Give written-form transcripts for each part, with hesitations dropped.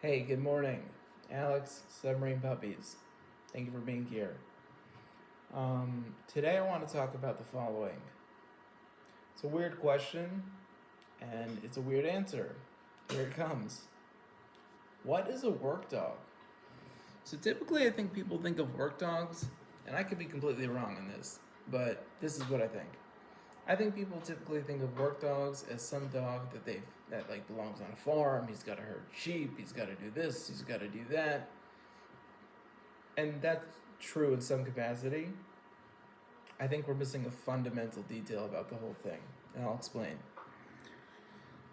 Hey, good morning. Alex, Submarine Puppies. Thank you for being here. Today I want to talk about the following. It's a weird question, and it's a weird answer. Here it comes. What is a work dog? So typically I think people think of work dogs, and I could be completely wrong in this, but this is what I think. I think people typically think of work dogs as some dog that belongs on a farm. He's got to herd sheep. He's got to do this. He's got to do that, and that's true in some capacity. I think we're missing a fundamental detail about the whole thing, and I'll explain.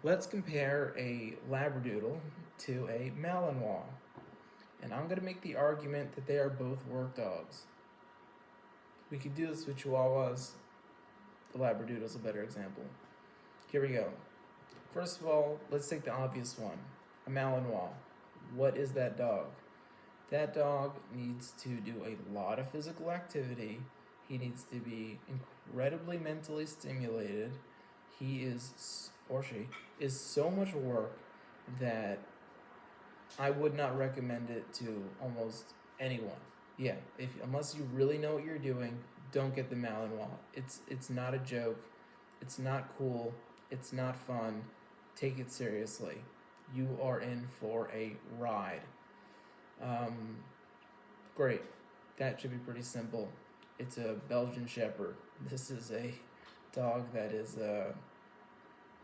Let's compare a labradoodle to a malinois, and I'm going to make the argument that they are both work dogs. We could do this with chihuahuas. The labradoodle is a better example. Here we go. First of all, let's take the obvious one, a malinois. What is that dog? That dog needs to do a lot of physical activity. He needs to be incredibly mentally stimulated. He is, or she, is so much work that I would not recommend it to almost anyone. Yeah, unless you really know what you're doing, don't get the Malinois. It's not a joke. It's not cool. It's not fun. Take it seriously. You are in for a ride. Great. That should be pretty simple. It's a Belgian Shepherd. This is a dog that is,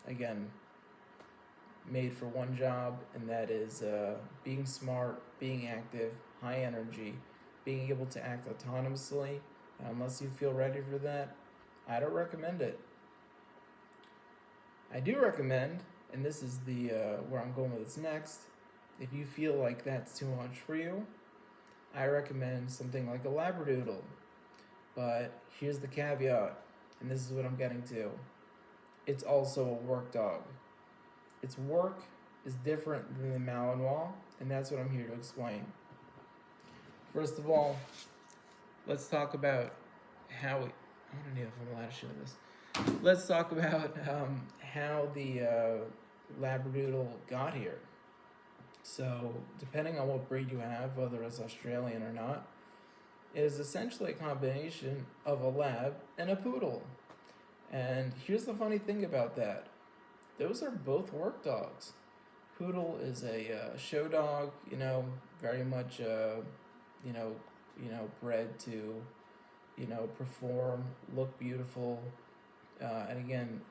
again, made for one job, and that is being smart, being active, high energy, being able to act autonomously. Unless you feel ready for that, I don't recommend it. I do recommend, and this is the where I'm going with this next, if you feel like that's too much for you, I recommend something like a labradoodle. But here's the caveat, and this is what I'm getting to. It's also a work dog. Its work is different than the Malinois, and that's what I'm here to explain. First of all, let's talk about how we, I don't know if I'm allowed to show this. Let's talk about how the labradoodle got here. So, depending on what breed you have, whether it's Australian or not, it is essentially a combination of a lab and a poodle. And here's the funny thing about that. Those are both work dogs. Poodle is a show dog, very much, bred to, perform, look beautiful. And again,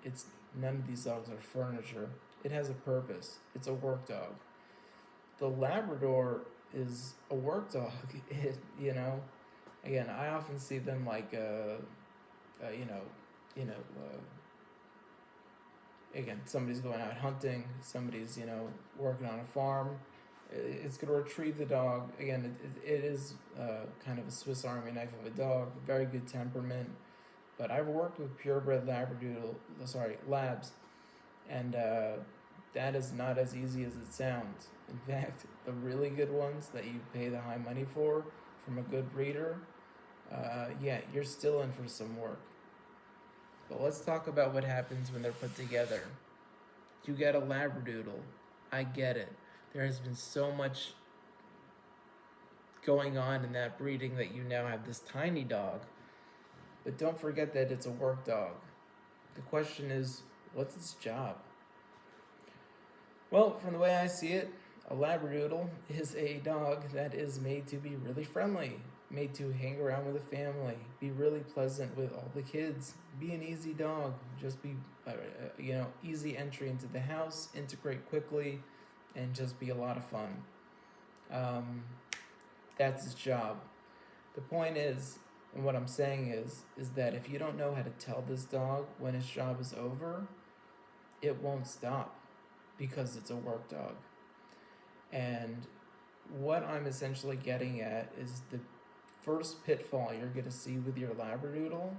none of these dogs are furniture. It has a purpose. It's a work dog. The Labrador is a work dog. Again, I often see them like, again, somebody's going out hunting, somebody's, working on a farm. It's going to retrieve the dog. Again, it is kind of a Swiss Army knife of a dog, very good temperament. But I've worked with purebred labs, and that is not as easy as it sounds. In fact, the really good ones that you pay the high money for from a good breeder, you're still in for some work. But let's talk about what happens when they're put together. You get a labradoodle. I get it. There has been so much going on in that breeding that you now have this tiny dog. But don't forget that it's a work dog. The question is, what's its job? Well, from the way I see it, a labradoodle is a dog that is made to be really friendly, made to hang around with the family, be really pleasant with all the kids, be an easy dog, just be, easy entry into the house, integrate quickly, and just be a lot of fun. That's his job. The point is, and what I'm saying is that if you don't know how to tell this dog when its job is over, it won't stop because it's a work dog. And what I'm essentially getting at is the first pitfall you're going to see with your labradoodle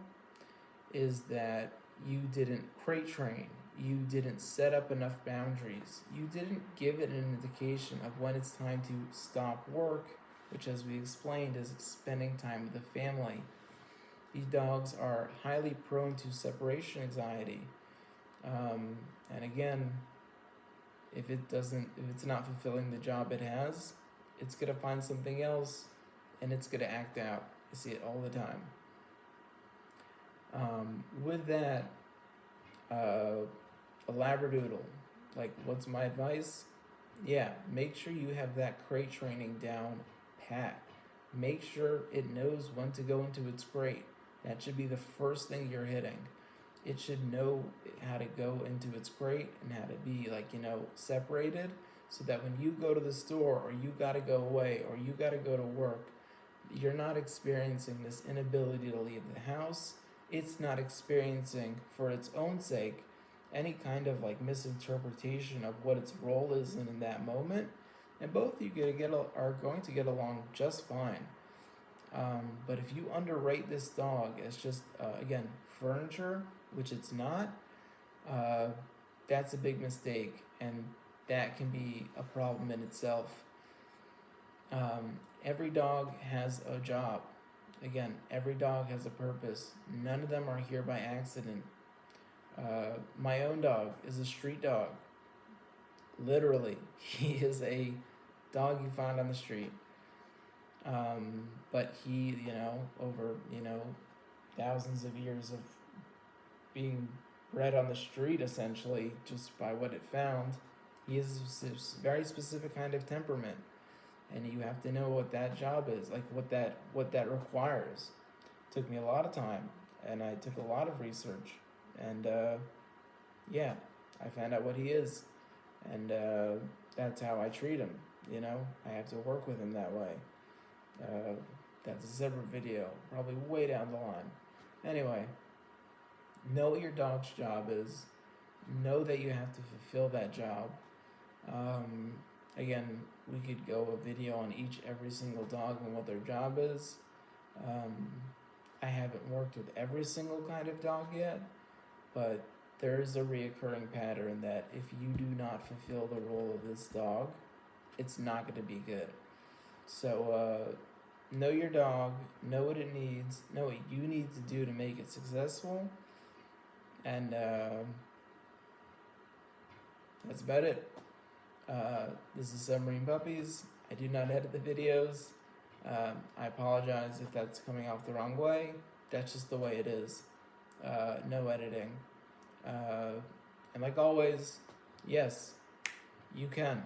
is that you didn't crate train. You didn't set up enough boundaries. You didn't give it an indication of when it's time to stop work, which, as we explained, is spending time with the family. These dogs are highly prone to separation anxiety. And again, if it's not fulfilling the job it has, it's gonna find something else, and it's gonna act out. I see it all the time. With that, a labradoodle. Like, what's my advice? Yeah, make sure you have that crate training down pat. Make sure it knows when to go into its crate. That should be the first thing you're hitting. It should know how to go into its crate and how to be, like, separated, so that when you go to the store, or you gotta go away, or you gotta go to work, you're not experiencing this inability to leave the house. It's not experiencing, for its own sake, any kind of like misinterpretation of what its role is in that moment, and both of you are going to get along just fine. But if you underrate this dog as just again furniture, which it's not, that's a big mistake, and that can be a problem in itself. Every dog has a job. Again, every dog has a purpose. None of them are here by accident. My own dog is a street dog. Literally, he is a dog you find on the street. But he, over, thousands of years of being bred on the street, essentially, just by what it found, he has a very specific kind of temperament. And you have to know what that job is, like what that requires. It took me a lot of time, and I took a lot of research, and yeah, I found out what he is, and that's how I treat him. I have to work with him that way. That's a separate video, probably way down the line. Anyway, know what your dog's job is. Know that you have to fulfill that job. Again, we could go a video on every single dog and what their job is. I haven't worked with every single kind of dog yet, but there is a reoccurring pattern that if you do not fulfill the role of this dog, it's not going to be good. So know your dog, know what it needs, know what you need to do to make it successful, and that's about it. This is Submarine Puppies. I do not edit the videos. I apologize if that's coming off the wrong way. That's just the way it is. No editing. And like always, yes, you can.